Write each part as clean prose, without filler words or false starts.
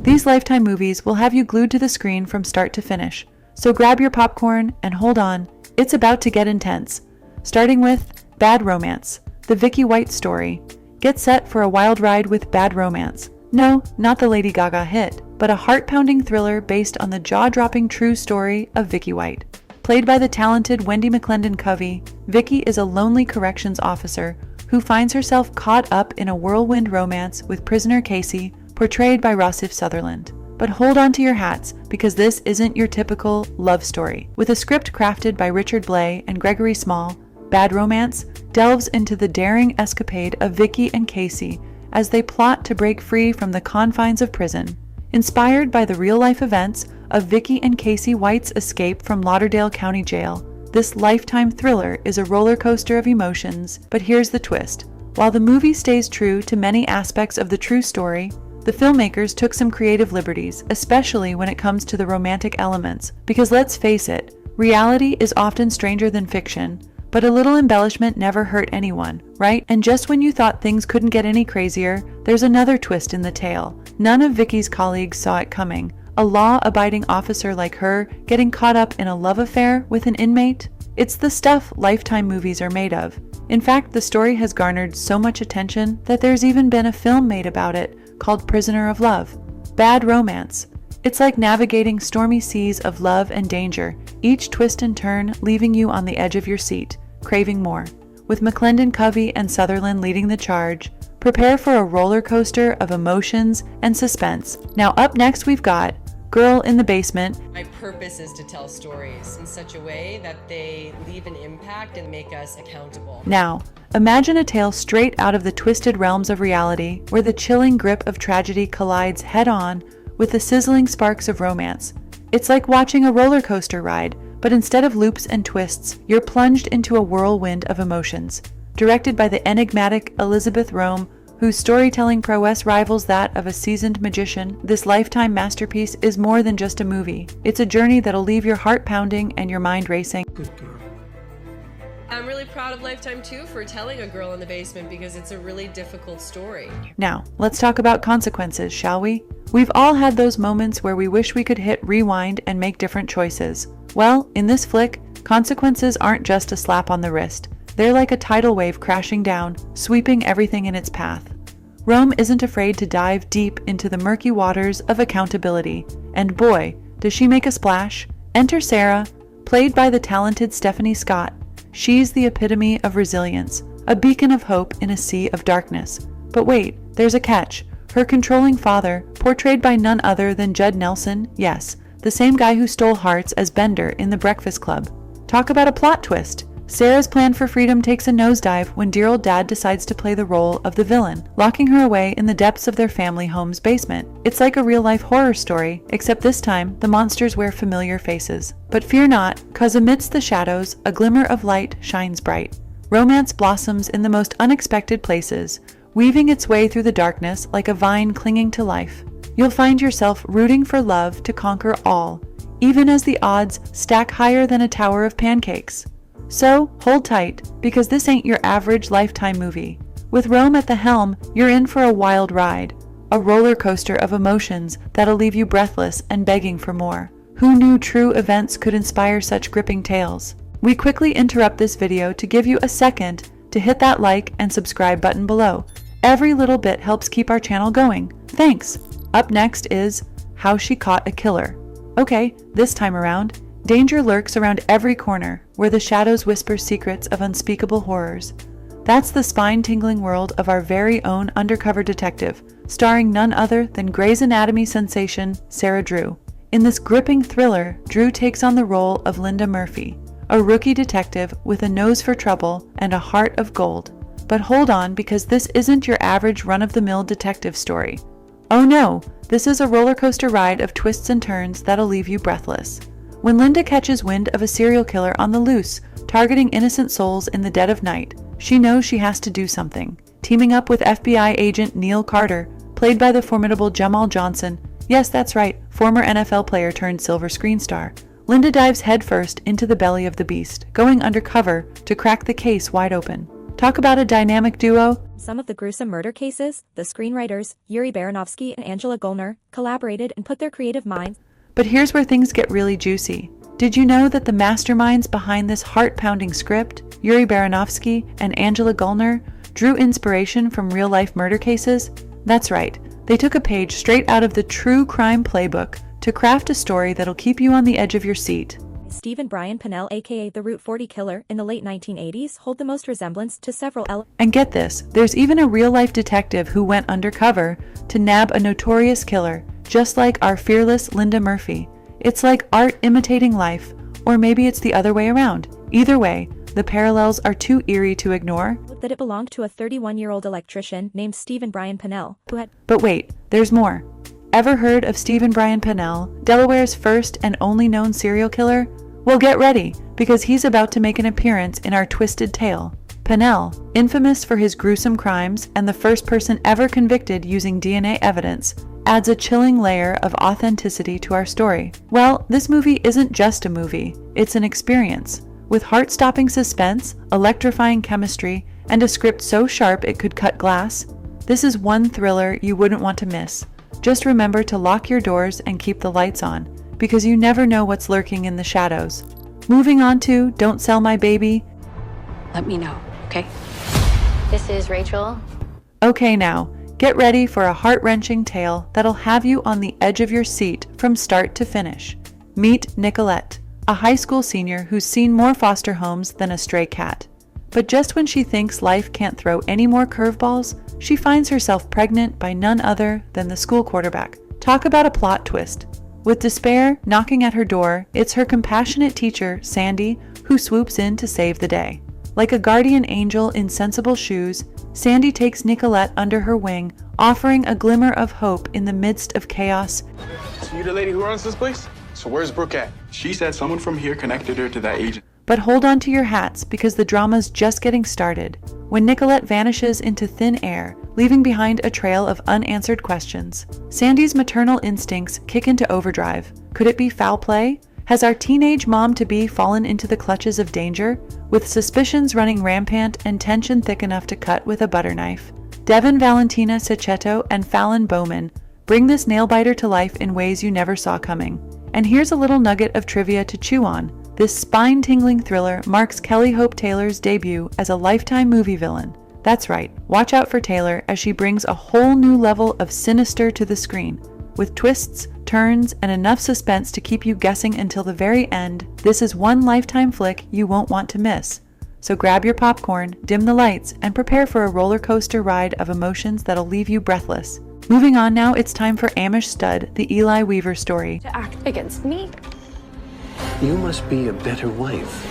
These Lifetime movies will have you glued to the screen from start to finish. So grab your popcorn and hold on, it's about to get intense. Starting with Bad Romance, the Vicky White story. Get set for a wild ride with Bad Romance. No, not the Lady Gaga hit, but a heart-pounding thriller based on the jaw-dropping true story of Vicky White. Played by the talented Wendy McClendon-Covey, Vicky is a lonely corrections officer who finds herself caught up in a whirlwind romance with prisoner Casey, portrayed by Rossif Sutherland. But hold on to your hats, because this isn't your typical love story. With a script crafted by Richard Blay and Gregory Small, Bad Romance delves into the daring escapade of Vicky and Casey as they plot to break free from the confines of prison. Inspired by the real-life events of Vicky and Casey White's escape from Lauderdale County Jail, this Lifetime thriller is a roller coaster of emotions, but here's the twist. While the movie stays true to many aspects of the true story, the filmmakers took some creative liberties, especially when it comes to the romantic elements, because let's face it, reality is often stranger than fiction, but a little embellishment never hurt anyone, right? And just when you thought things couldn't get any crazier, there's another twist in the tale. None of Vicky's colleagues saw it coming. A law-abiding officer like her getting caught up in a love affair with an inmate? It's the stuff Lifetime movies are made of. In fact, the story has garnered so much attention that there's even been a film made about it called Prisoner of Love. Bad Romance. It's like navigating stormy seas of love and danger, each twist and turn leaving you on the edge of your seat, craving more. With McClendon-Covey and Sutherland leading the charge, prepare for a roller coaster of emotions and suspense. Now up next we've got Girl in the Basement. My purpose is to tell stories in such a way that they leave an impact and make us accountable. Now, imagine a tale straight out of the twisted realms of reality, where the chilling grip of tragedy collides head-on with the sizzling sparks of romance. It's like watching a roller coaster ride, but instead of loops and twists, you're plunged into a whirlwind of emotions. Directed by the enigmatic Elizabeth Rome, whose storytelling prowess rivals that of a seasoned magician, this Lifetime masterpiece is more than just a movie. It's a journey that'll leave your heart pounding and your mind racing. Good girl. I'm really proud of Lifetime too for telling A Girl in the Basement because it's a really difficult story. Now, let's talk about consequences, shall we? We've all had those moments where we wish we could hit rewind and make different choices. Well, in this flick, consequences aren't just a slap on the wrist. They're like a tidal wave crashing down, sweeping everything in its path. Rome isn't afraid to dive deep into the murky waters of accountability, and boy, does she make a splash. Enter Sarah, played by the talented Stephanie Scott. She's the epitome of resilience, a beacon of hope in a sea of darkness. But wait, there's a catch. Her controlling father, portrayed by none other than Judd Nelson, yes, the same guy who stole hearts as Bender in The Breakfast Club. Talk about a plot twist. Sarah's plan for freedom takes a nosedive when dear old dad decides to play the role of the villain, locking her away in the depths of their family home's basement. It's like a real-life horror story, except this time the monsters wear familiar faces. But fear not, 'cause amidst the shadows, a glimmer of light shines bright. Romance blossoms in the most unexpected places, weaving its way through the darkness like a vine clinging to life. You'll find yourself rooting for love to conquer all, even as the odds stack higher than a tower of pancakes. So, hold tight, because this ain't your average Lifetime movie. With Rome at the helm, you're in for a wild ride, a roller coaster of emotions that'll leave you breathless and begging for more. Who knew true events could inspire such gripping tales? We quickly interrupt this video to give you a second to hit that like and subscribe button below. Every little bit helps keep our channel going. Thanks! Up next is How She Caught a Killer. Okay, this time around, danger lurks around every corner, where the shadows whisper secrets of unspeakable horrors. That's the spine-tingling world of our very own undercover detective, starring none other than Grey's Anatomy sensation Sarah Drew. In this gripping thriller, Drew takes on the role of Linda Murphy, a rookie detective with a nose for trouble and a heart of gold. But hold on, because this isn't your average run-of-the-mill detective story. Oh no, this is a roller coaster ride of twists and turns that'll leave you breathless. When Linda catches wind of a serial killer on the loose, targeting innocent souls in the dead of night, she knows she has to do something. Teaming up with FBI agent Neil Carter, played by the formidable Jamal Johnson, yes, that's right, former NFL player turned silver screen star, Linda dives headfirst into the belly of the beast, going undercover to crack the case wide open. Talk about a dynamic duo. Some of the gruesome murder cases, the screenwriters, Yuri Baranovsky and Angela Golner, collaborated and put their creative minds. But here's where things get really juicy. Did you know that the masterminds behind this heart-pounding script, Yuri Baranovsky and Angela Golner, drew inspiration from real-life murder cases? That's right. They took a page straight out of the true crime playbook to craft a story that'll keep you on the edge of your seat. Stephen Brian Pennell, aka the Route 40 Killer, in the late 1980s, hold the most resemblance to several And get this, there's even a real-life detective who went undercover to nab a notorious killer, just like our fearless Linda Murphy. It's like art imitating life, or maybe it's the other way around. Either way, the parallels are too eerie to ignore. That it belonged to a 31-year-old electrician named Stephen Brian Pennell, who had... But wait, there's more. Ever heard of Stephen Brian Pennell, Delaware's first and only known serial killer? Well, get ready, because he's about to make an appearance in our twisted tale. Pennell, infamous for his gruesome crimes and the first person ever convicted using DNA evidence, adds a chilling layer of authenticity to our story. Well, this movie isn't just a movie, it's an experience. With heart-stopping suspense, electrifying chemistry, and a script so sharp it could cut glass, this is one thriller you wouldn't want to miss. Just remember to lock your doors and keep the lights on, because you never know what's lurking in the shadows. Moving on to Don't Sell My Baby. Let me know, okay? This is Rachel. Okay now, get ready for a heart-wrenching tale that'll have you on the edge of your seat from start to finish. Meet Nicolette, a high school senior who's seen more foster homes than a stray cat. But just when she thinks life can't throw any more curveballs, she finds herself pregnant by none other than the school quarterback. Talk about a plot twist. With despair knocking at her door, it's her compassionate teacher, Sandy, who swoops in to save the day. Like a guardian angel in sensible shoes, Sandy takes Nicolette under her wing, offering a glimmer of hope in the midst of chaos. So you the lady who runs this place? So where's Brooke at? She said someone from here connected her to that agent. But hold on to your hats, because the drama's just getting started. When Nicolette vanishes into thin air, leaving behind a trail of unanswered questions, Sandy's maternal instincts kick into overdrive. Could it be foul play? Has our teenage mom-to-be fallen into the clutches of danger, with suspicions running rampant and tension thick enough to cut with a butter knife? Devin Valentina Cecchetto and Fallon Bowman bring this nail-biter to life in ways you never saw coming. And here's a little nugget of trivia to chew on. This spine-tingling thriller marks Kelly Hope Taylor's debut as a Lifetime movie villain. That's right, watch out for Taylor as she brings a whole new level of sinister to the screen. With twists, turns, and enough suspense to keep you guessing until the very end, this is one Lifetime flick you won't want to miss. So grab your popcorn, dim the lights, and prepare for a roller coaster ride of emotions that'll leave you breathless. Moving on now, it's time for Amish Stud, the Eli Weaver story. To act against me. You must be a better wife.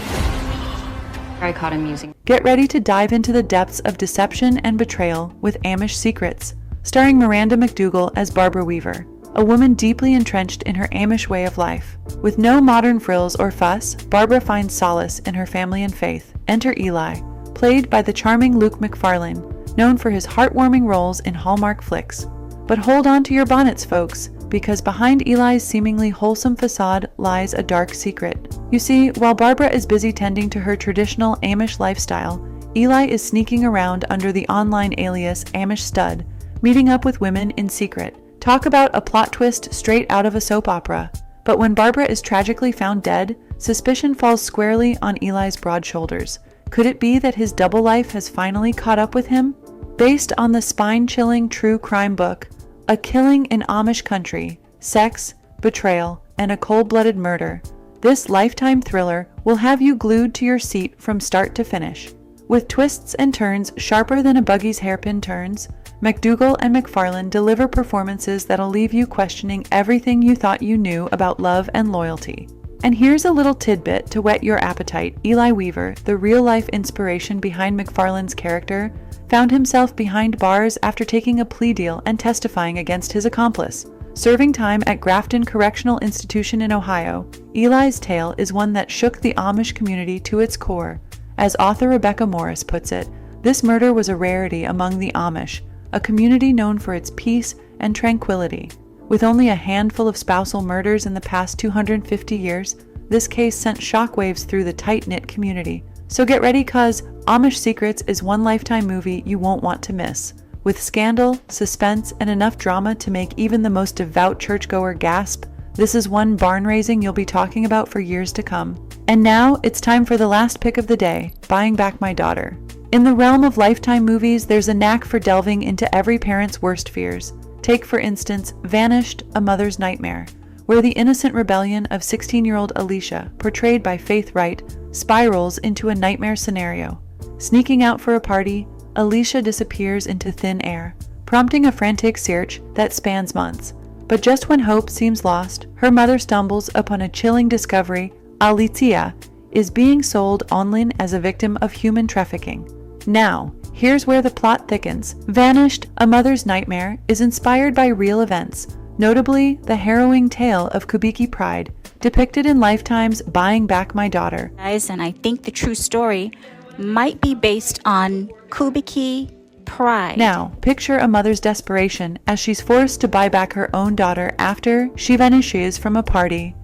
I caught him using. Get ready to dive into the depths of deception and betrayal with Amish Secrets, starring Miranda McDougall as Barbara Weaver, a woman deeply entrenched in her Amish way of life. With no modern frills or fuss, Barbara finds solace in her family and faith. Enter Eli, played by the charming Luke McFarlane, known for his heartwarming roles in Hallmark flicks. But hold on to your bonnets, folks, because behind Eli's seemingly wholesome facade lies a dark secret. You see, while Barbara is busy tending to her traditional Amish lifestyle, Eli is sneaking around under the online alias Amish Stud, meeting up with women in secret. Talk about a plot twist straight out of a soap opera. But when Barbara is tragically found dead, suspicion falls squarely on Eli's broad shoulders. Could it be that his double life has finally caught up with him? Based on the spine-chilling true crime book, A Killing in Amish Country, Sex, Betrayal, and a Cold-Blooded Murder, this Lifetime thriller will have you glued to your seat from start to finish. With twists and turns sharper than a buggy's hairpin turns, McDougall and McFarlane deliver performances that'll leave you questioning everything you thought you knew about love and loyalty. And here's a little tidbit to whet your appetite. Eli Weaver, the real-life inspiration behind McFarlane's character, found himself behind bars after taking a plea deal and testifying against his accomplice. Serving time at Grafton Correctional Institution in Ohio, Eli's tale is one that shook the Amish community to its core. As author Rebecca Morris puts it, this murder was a rarity among the Amish, a community known for its peace and tranquility. With only a handful of spousal murders in the past 250 years, this case sent shockwaves through the tight-knit community. So get ready, cause Amish Secrets is one Lifetime movie you won't want to miss. With scandal, suspense, and enough drama to make even the most devout churchgoer gasp, this is one barn-raising you'll be talking about for years to come. And now, it's time for the last pick of the day, Buying Back My Daughter. In the realm of Lifetime movies, there's a knack for delving into every parent's worst fears. Take, for instance, Vanished, A Mother's Nightmare, where the innocent rebellion of 16-year-old Alicia, portrayed by Faith Wright, spirals into a nightmare scenario. Sneaking out for a party, Alicia disappears into thin air, prompting a frantic search that spans months. But just when hope seems lost, her mother stumbles upon a chilling discovery: Alicia is being sold online as a victim of human trafficking. Now, here's where the plot thickens. Vanished, A Mother's Nightmare is inspired by real events, notably the harrowing tale of Kubiki Pride, depicted in Lifetime's Buying Back My Daughter. And I think the true story might be based on Kubiki Pride. Now, picture a mother's desperation as she's forced to buy back her own daughter after she vanishes from a party.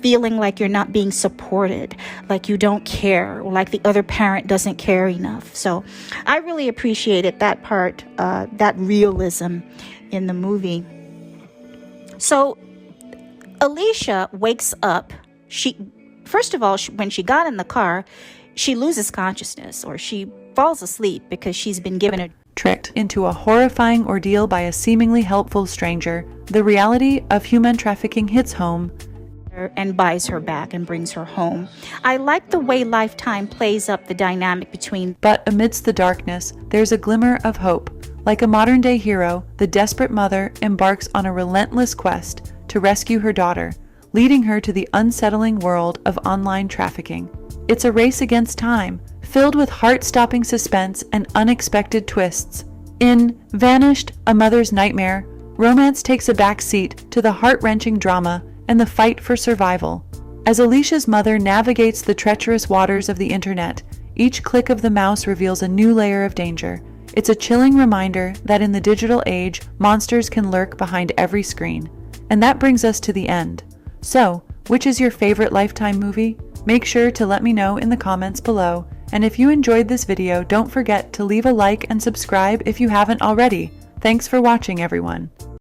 Feeling like you're not being supported, like you don't care, or like the other parent doesn't care enough. So I really appreciated that part, that realism in the movie. So Alicia wakes up. First of all, when she got in the car, she loses consciousness, or she falls asleep because she's been given a tricked into a horrifying ordeal by a seemingly helpful stranger. The reality of human trafficking hits home and buys her back and brings her home. I like the way Lifetime plays up the dynamic between. But amidst the darkness, there's a glimmer of hope. Like a modern-day hero, the desperate mother embarks on a relentless quest to rescue her daughter, leading her to the unsettling world of online trafficking. It's a race against time, filled with heart-stopping suspense and unexpected twists. In Vanished, A Mother's Nightmare, romance takes a back seat to the heart-wrenching drama and the fight for survival. As Alicia's mother navigates the treacherous waters of the internet, each click of the mouse reveals a new layer of danger. It's a chilling reminder that in the digital age, monsters can lurk behind every screen. And that brings us to the end. So, which is your favorite Lifetime movie? Make sure to let me know in the comments below. And if you enjoyed this video, don't forget to leave a like and subscribe if you haven't already. Thanks for watching, everyone.